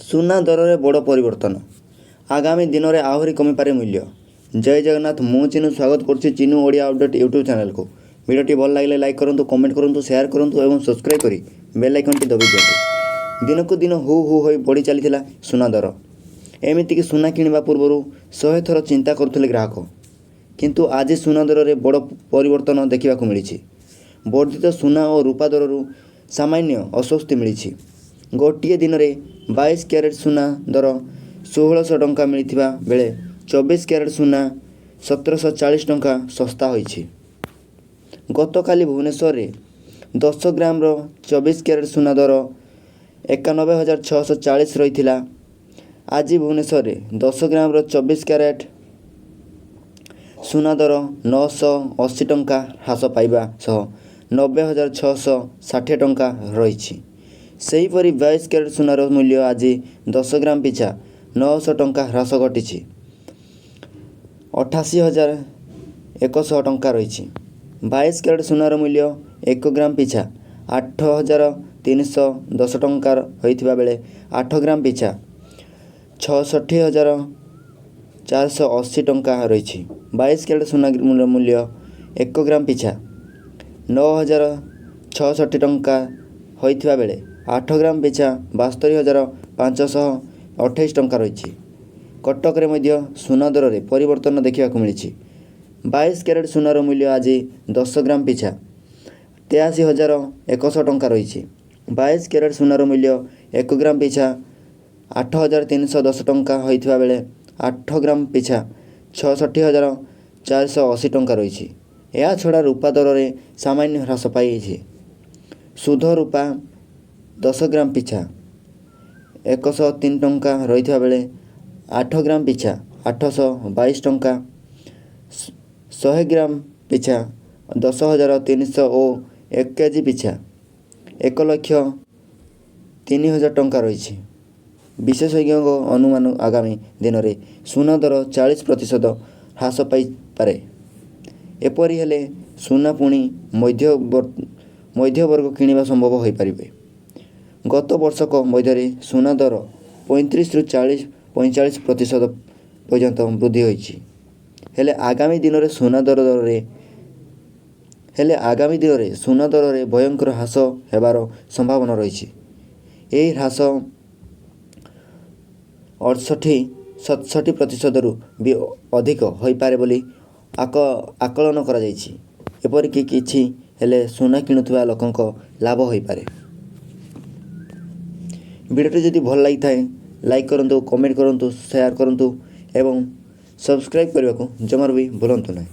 ସୁନା ଦରରେ ବଡ଼ ପରିବର୍ତ୍ତନ। ଆଗାମୀ ଦିନରେ ଆହୁରି କମିପାରେ ମୂଲ୍ୟ। ଜୟ ଜଗନ୍ନାଥ। ମୁଁ ଚିନୁ ସ୍ୱାଗତ କରୁଛି ଚିନୁ ଓଡ଼ିଆ ଅପଡେଟ୍ ୟୁଟ୍ୟୁବ୍ ଚ୍ୟାନେଲକୁ। ଭିଡ଼ିଓଟି ଭଲ ଲାଗିଲେ ଲାଇକ୍ କରନ୍ତୁ, କମେଣ୍ଟ କରନ୍ତୁ, ସେୟାର କରନ୍ତୁ ଏବଂ ସବସ୍କ୍ରାଇବ୍ କରି ବେଲ୍ ଆଇକନ୍ଟି ଦବାଇ ଦିଅନ୍ତୁ। ଦିନକୁ ଦିନ ହୁ ହୁ ହୋଇ ବଢ଼ି ଚାଲିଥିଲା ସୁନା ଦର। ଏମିତିକି ସୁନା କିଣିବା ପୂର୍ବରୁ 100 ଥର ଚିନ୍ତା କରୁଥିଲେ ଗ୍ରାହକ। କିନ୍ତୁ ଆଜି ସୁନା ଦରରେ ବଡ଼ ପରିବର୍ତ୍ତନ ଦେଖିବାକୁ ମିଳିଛି। ବର୍ଦ୍ଧିତ ସୁନା ଓ ରୂପା ଦରରୁ ସାମାନ୍ୟ ଆଶ୍ୱସ୍ତି ମିଳିଛି। ଗୋଟିଏ ଦିନରେ 22 କ୍ୟାରେଟ୍ ସୁନା ଦର 1600 ଟଙ୍କା ମିଳିଥିବା ବେଳେ 24 କ୍ୟାରେଟ୍ ସୁନା 1740 ଟଙ୍କା ଶସ୍ତା ହୋଇଛି। ଗତକାଲି ଭୁବନେଶ୍ୱରରେ 10 ଗ୍ରାମର 24 କ୍ୟାରେଟ୍ ସୁନା ଦର 91,640 ରହିଥିଲା। ଆଜି ଭୁବନେଶ୍ୱରରେ 10 ଗ୍ରାମର 24 କ୍ୟାରେଟ୍ ସୁନା ଦର 980 ଟଙ୍କା ହ୍ରାସ ପାଇବା ସହ 90,660 ଟଙ୍କା ରହିଛି। ସେହିପରି 22 କ୍ୟାରେଟ୍ ସୁନାର ମୂଲ୍ୟ ଆଜି 10 ଗ୍ରାମ ପିଛା 900 ଟଙ୍କା ହ୍ରାସ ଘଟିଛି 88,100 ଟଙ୍କା ରହିଛି। 22 କ୍ୟାରେଟ୍ ସୁନାର ମୂଲ୍ୟ 1 ଗ୍ରାମ ପିଛା 8,310 ଟଙ୍କା ହୋଇଥିବା ବେଳେ 8 ଗ୍ରାମ ପିଛା 66,480 ଟଙ୍କା ରହିଛି। 22 କ୍ୟାରେଟ୍ ସୁନାର ମୂଲ୍ୟ 1 ଗ୍ରାମ ପିଛା 9,660 ଟଙ୍କା ହୋଇଥିବା ବେଳେ 8 ଗ୍ରାମ ପିଛା 72,528 ଟଙ୍କା ରହିଛି। କଟକରେ ମଧ୍ୟ ସୁନା ଦରରେ ପରିବର୍ତ୍ତନ ଦେଖିବାକୁ ମିଳିଛି। 22 କ୍ୟାରେଟ୍ ସୁନାର ମୂଲ୍ୟ ଆଜି 10 ଗ୍ରାମ ପିଛା 83,100 ଟଙ୍କା ରହିଛି। 22 କ୍ୟାରେଟ୍ ସୁନାର ମୂଲ୍ୟ 1 ଗ୍ରାମ ପିଛା 8,310 ଟଙ୍କା ହୋଇଥିବା ବେଳେ 8 ଗ୍ରାମ ପିଛା 66,480 ଟଙ୍କା ରହିଛି। ଏହାଛଡ଼ା ରୂପା ଦରରେ ସାମାନ୍ୟ ହ୍ରାସ ପାଇଛି। ଶୁଦ୍ଧ ରୂପା 10 ଗ୍ରାମ ପିଛା 103 ଟଙ୍କା ରହିଥିବା ବେଳେ 8 ଗ୍ରାମ ପିଛା 822 ଟଙ୍କା, 100 ଗ୍ରାମ ପିଛା 10,300 ଓ 1 କେଜି ପିଛା 1,03,000 ଟଙ୍କା ରହିଛି। ବିଶେଷଜ୍ଞଙ୍କ ଅନୁମାନ ଆଗାମୀ ଦିନରେ ସୁନା ଦର 40% ହ୍ରାସ ପାଇପାରେ। ଏପରି ହେଲେ ସୁନା ପୁଣି ମଧ୍ୟବର୍ଗ କିଣିବା ସମ୍ଭବ ହୋଇପାରିବେ। ଗତ ବର୍ଷକ ମଧ୍ୟରେ ସୁନା ଦର 35ରୁ 45% ପର୍ଯ୍ୟନ୍ତ ବୃଦ୍ଧି ହୋଇଛି। ହେଲେ ଆଗାମୀ ଦିନରେ ସୁନା ଦରରେ ଭୟଙ୍କର ହ୍ରାସ ହେବାର ସମ୍ଭାବନା ରହିଛି। ଏହି ହ୍ରାସ 68-67%ରୁ ବି ଅଧିକ ହୋଇପାରେ ବୋଲି ଆକଳନ କରାଯାଇଛି। ଏପରିକି କିଛି ହେଲେ ସୁନା କିଣୁଥିବା ଲୋକଙ୍କ ଲାଭ ହୋଇପାରେ। ଭିଡ଼ିଓଟି ଯଦି ଭଲ ଲାଗିଥାଏ ଲାଇକ୍ କରନ୍ତୁ, କମେଣ୍ଟ କରନ୍ତୁ, ସେୟାର କରନ୍ତୁ ଏବଂ ସବସ୍କ୍ରାଇବ୍ କରିବାକୁ ଜମାରୁ ବି ଭୁଲନ୍ତୁ ନାହିଁ।